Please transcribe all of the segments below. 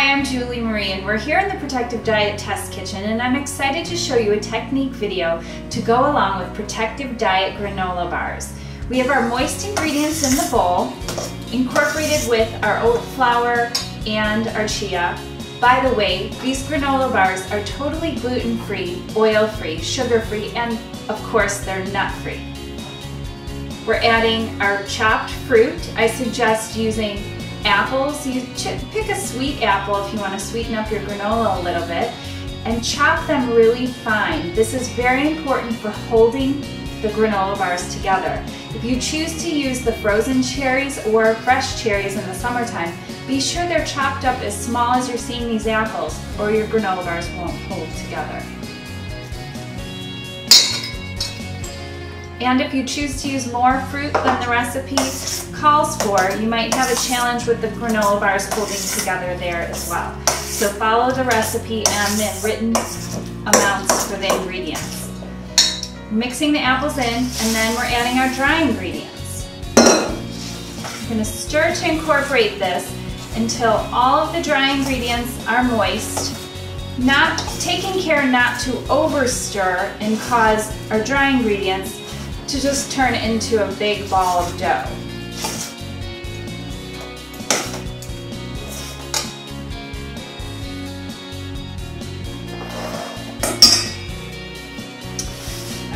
Hi, I'm Julie Marie and we're here in the Protective Diet Test Kitchen, and I'm excited to show you a technique video to go along with Protective Diet granola bars. We have our moist ingredients in the bowl, incorporated with our oat flour and our chia. By the way, these granola bars are totally gluten-free, oil-free, sugar-free, and of course they're nut-free. We're adding our chopped fruit. I suggest using apples. You pick a sweet apple if you want to sweeten up your granola a little bit, and chop them really fine. This is very important for holding the granola bars together. If you choose to use the frozen cherries or fresh cherries in the summertime, be sure they're chopped up as small as you're seeing these apples, or your granola bars won't hold together. And if you choose to use more fruit than the recipe calls for, you might have a challenge with the granola bars holding together there as well. So follow the recipe and the written amounts for the ingredients. Mixing the apples in, and then we're adding our dry ingredients. We're going to stir to incorporate this until all of the dry ingredients are moist, taking care not to over stir and cause our dry ingredients to just turn into a big ball of dough.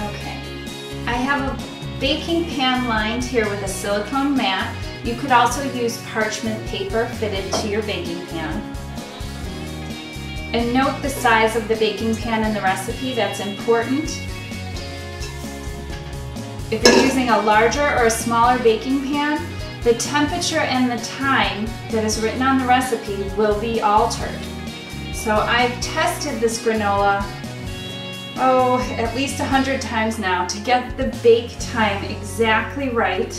Okay, I have a baking pan lined here with a silicone mat. You could also use parchment paper fitted to your baking pan. And note the size of the baking pan in the recipe, that's important. If you're using a larger or a smaller baking pan, the temperature and the time that is written on the recipe will be altered. So I've tested this granola, at least 100 times now to get the bake time exactly right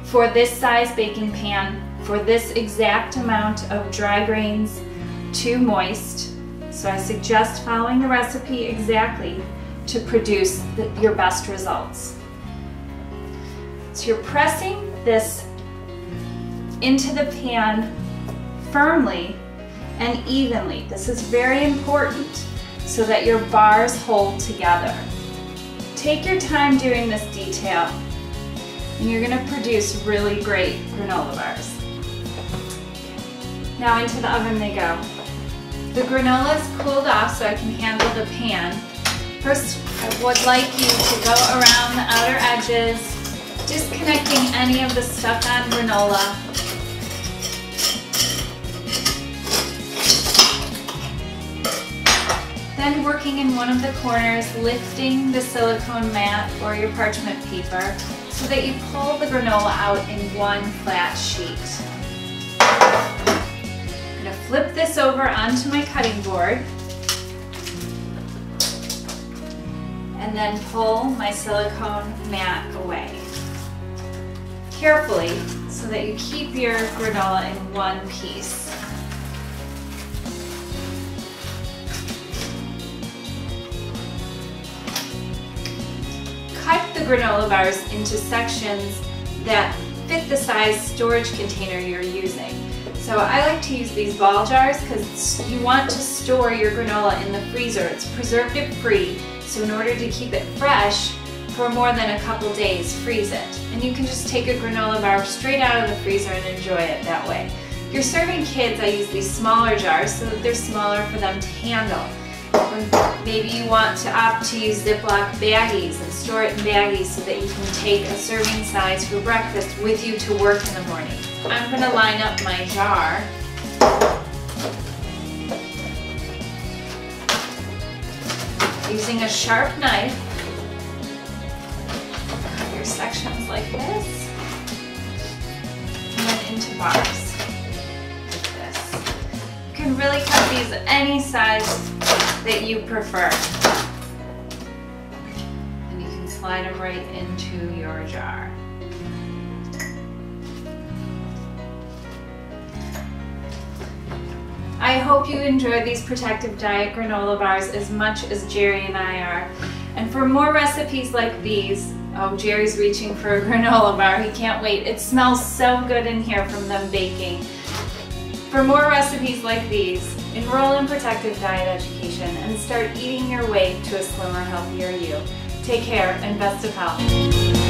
for this size baking pan, for this exact amount of dry grains to moist. So I suggest following the recipe exactly to produce your best results. So you're pressing this into the pan firmly and evenly. This is very important so that your bars hold together. Take your time doing this detail and you're going to produce really great granola bars. Now into the oven they go. The granola is cooled off so I can handle the pan. First, I would like you to go around the outer edges, disconnecting any of the stuck-on granola. Then working in one of the corners, lifting the silicone mat or your parchment paper so that you pull the granola out in one flat sheet. I'm going to flip this over onto my cutting board and then pull my silicone mat away. Carefully, so that you keep your granola in one piece. Cut the granola bars into sections that fit the size storage container you're using. So I like to use these ball jars because you want to store your granola in the freezer. It's preservative free. So in order to keep it fresh for more than a couple days, freeze it. And you can just take a granola bar straight out of the freezer and enjoy it that way. If you're serving kids, I use these smaller jars so that they're smaller for them to handle. Maybe you want to opt to use Ziploc baggies and store it in baggies so that you can take a serving size for breakfast with you to work in the morning. I'm going to line up my jar. Using a sharp knife, cut your sections like this, and then into bars, like this. You can really cut these any size that you prefer. And you can slide them right into your jar. I hope you enjoy these Protective Diet granola bars as much as Jerry and I are. And for more recipes like these, Jerry's reaching for a granola bar. He can't wait. It smells so good in here from them baking. For more recipes like these, enroll in Protective Diet Education and start eating your way to a slimmer, healthier you. Take care and best of health.